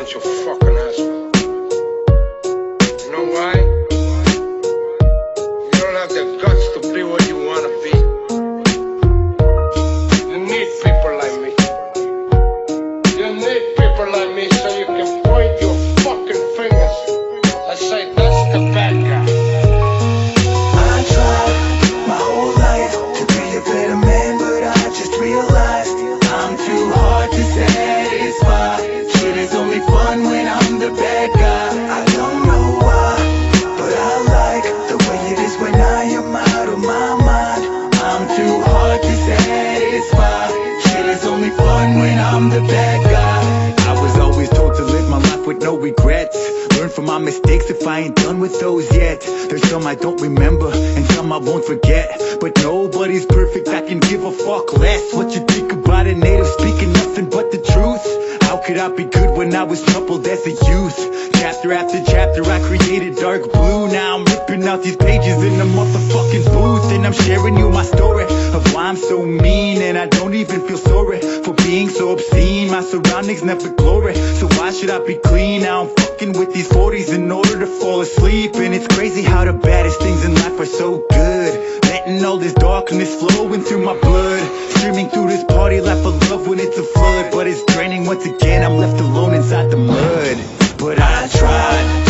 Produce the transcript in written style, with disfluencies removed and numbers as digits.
disappoint you fucking asshole. You know why? You don't have the guts to be what you wanna be. You need people like me. You need people like me so you can point your fucking fingers and say that's the bad guy. I tried my whole life to be a better man, but I just realized I'm too hard to satisfy. Shit is only fun when I'm the bad guy. I don't know why, but I like the way it is when I am out of my mind. I'm too hard to satisfy. Shit is only fun when I'm the bad guy. I was always told to live my life with no regrets. Learn from my mistakes if I ain't done with those yet. There's some I don't remember and some I won't forget. But nobody's perfect, I can give a fuck less. What you think about a native speaking nothing but the truth? How could I be good when I was troubled as a youth? Chapter after chapter I created dark blue. Now I'm ripping out these pages in the motherfucking booth. And I'm sharing you my story of why I'm so mean. And I don't even feel sorry for being so obscene. My surroundings never glory, so why should I be clean? Now I'm fucking with these 40s in order to fall asleep. And it's crazy how the baddest things in life are so good. Letting all this darkness flowing through my blood. Streaming through this party life of love when it's a flood. But it's draining once again, I'm left alone inside the mud. But I tried